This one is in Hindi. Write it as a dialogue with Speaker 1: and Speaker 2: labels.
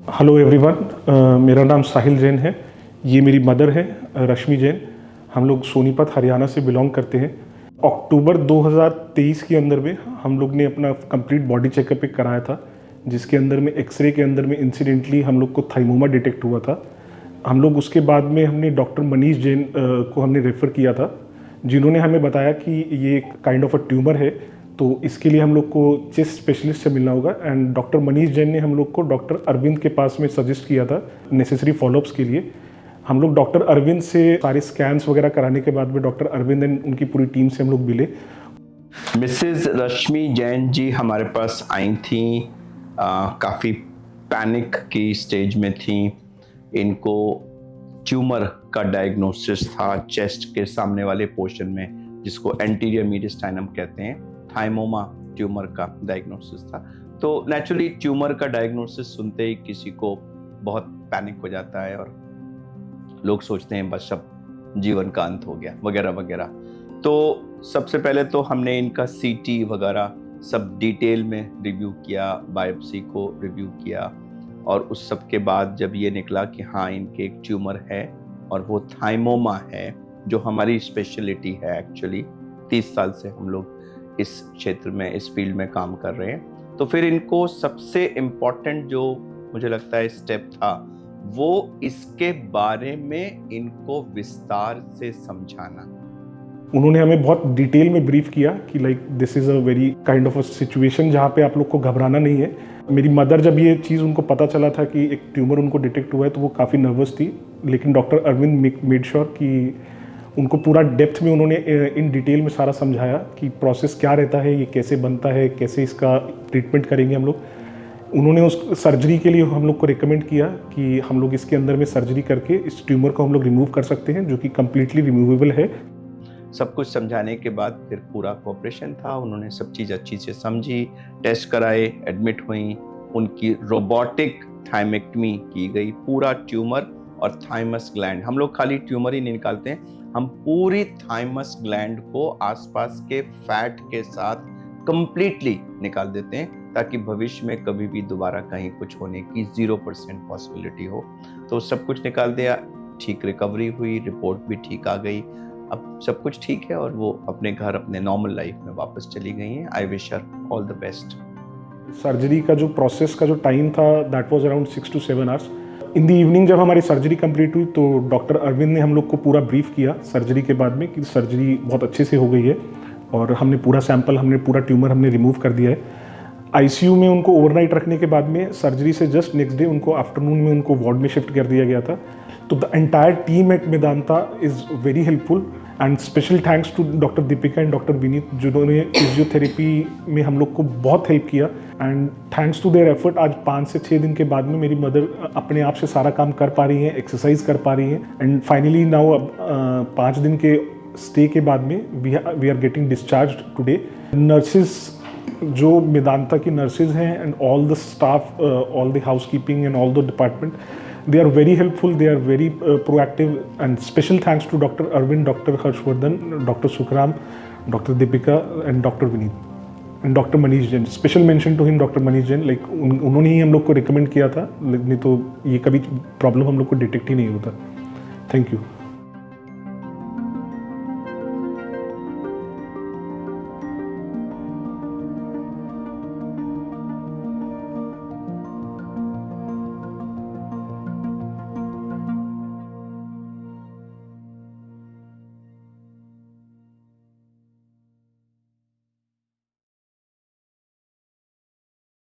Speaker 1: हेलो एवरीवन, मेरा नाम साहिल जैन है। ये मेरी मदर है रश्मि जैन। हम लोग सोनीपत हरियाणा से बिलोंग करते हैं। अक्टूबर 2023 के अंदर में हम लोग ने अपना कंप्लीट बॉडी चेकअप एक कराया था, जिसके अंदर में एक्सरे के अंदर में इंसिडेंटली हम लोग को थाइमोमा डिटेक्ट हुआ था। हम लोग उसके बाद में हमने डॉक्टर मनीष जैन को हमने रेफ़र किया था, जिन्होंने हमें बताया कि ये एक काइंड ऑफ अ ट्यूमर है, तो इसके लिए हम लोग को चेस्ट स्पेशलिस्ट से मिलना होगा। एंड डॉक्टर मनीष जैन ने हम लोग को डॉक्टर अरविंद के पास में सजेस्ट किया था नेसेसरी फॉलोअप्स के लिए। हम लोग डॉक्टर अरविंद से सारे स्कैन्स वगैरह कराने के बाद में डॉक्टर अरविंद एंड उनकी पूरी टीम से हम लोग मिले।
Speaker 2: मिसेस रश्मि जैन जी हमारे पास आई थी, काफ़ी पैनिक की स्टेज में थी। इनको ट्यूमर का डायग्नोसिस था चेस्ट के सामने वाले पोर्शन में, जिसको एंटीरियर मीडियस्टाइनम कहते हैं। थाइमोमा ट्यूमर का डायग्नोसिस था। तो नेचुरली ट्यूमर का डायग्नोसिस सुनते ही किसी को बहुत पैनिक हो जाता है और लोग सोचते हैं बस अब जीवन का अंत हो गया वगैरह वगैरह। तो सबसे पहले तो हमने इनका सीटी वगैरह सब डिटेल में रिव्यू किया, बायोप्सी को रिव्यू किया, और उस सब के बाद जब ये निकला कि हाँ इनके एक ट्यूमर है और वो थाइमोमा है, जो हमारी स्पेशलिटी है। एक्चुअली 30 साल से हम लोग इस क्षेत्र में, इस फील्ड में काम कर रहे हैं। तो फिर इनको सबसे इम्पॉर्टेंट जो मुझे लगता है स्टेप था, वो इसके बारे में इनको विस्तार से समझाना।
Speaker 1: उन्होंने हमें बहुत डिटेल में ब्रीफ किया कि like this is a very kind of a situation जहाँ पे आप लोग को घबराना नहीं है। मेरी मदर, जब ये चीज़ उनको पता चला था कि एक ट्यूमर उनको डिटेक्ट हुआ है, तो वो काफ़ी नर्वस थी, लेकिन डॉक्टर अरविंद मेड श्योर कि उनको पूरा डेप्थ में उन्होंने इन डिटेल में सारा समझाया कि प्रोसेस क्या रहता है, ये कैसे बनता है, कैसे इसका ट्रीटमेंट करेंगे हम लोग। उन्होंने उस सर्जरी के लिए हम लोग को रिकमेंड किया कि हम लोग इसके अंदर में सर्जरी करके इस ट्यूमर को हम लोग रिमूव कर सकते हैं, जो कि कम्प्लीटली रिमूवेबल है।
Speaker 2: सब कुछ समझाने के बाद फिर पूरा कोऑपरेशन था। उन्होंने सब चीज़ अच्छी से समझी, टेस्ट कराए, एडमिट हुई, उनकी रोबोटिक थाइमेक्टमी की गई। पूरा ट्यूमर और थाइमस ग्लैंड, हम लोग खाली ट्यूमर ही नहीं निकालते हैं, हम पूरी थाइमस ग्लैंड को आसपास के फैट के साथ कंप्लीटली निकाल देते हैं, ताकि भविष्य में कभी भी दोबारा कहीं कुछ होने की 0% पॉसिबिलिटी हो। तो सब कुछ निकाल दिया, ठीक रिकवरी हुई, रिपोर्ट भी ठीक आ गई। अब सब कुछ ठीक है और वो अपने घर, अपने नॉर्मल लाइफ में वापस चली गई हैं। I wish her all the best.
Speaker 1: Surgery का जो प्रोसेस का जो टाइम था, that was around 6 to 7 hours. In the evening जब हमारी सर्जरी कंप्लीट हुई, तो डॉक्टर अरविंद ने हम लोग को पूरा ब्रीफ किया सर्जरी के बाद में कि सर्जरी बहुत अच्छे से हो गई है और हमने पूरा सैंपल, हमने पूरा ट्यूमर हमने रिमूव कर दिया है। आईसीयू में उनको ओवरनाइट रखने के बाद में सर्जरी से जस्ट नेक्स्ट डे उनको आफ्टरनून में उनको वार्ड में शिफ्ट कर दिया गया था। तो the entire team at Medanta is very helpful, and special thanks to doctor Deepika and doctor Vineet, जिन्होंने फिजियोथेरेपी में हम लोग को बहुत हेल्प किया। And thanks to their effort आज 5 से 6 दिन के बाद में मेरी मदर अपने आप से सारा काम कर पा रही हैं, एक्सरसाइज कर पा रही हैं, एंड फाइनली नाउ अब 5 दिन के स्टे के बाद में we are getting discharge today. Nurses, जो मेदांता की नर्सेज हैं, and all the staff, all the housekeeping and all the department, they are very helpful, they are very proactive, and special thanks to Dr. Arvind, Dr. Harshvardhan, Dr. Sukram, Dr. Deepika and Dr. Vineet and Dr. Manish Jain. Special mention to him, Dr. Manish Jain, like उन्होंने ही हम लोग को recommend किया था, नहीं तो ये कभी प्रॉब्लम हम लोग को डिटेक्ट ही नहीं होता। Thank you.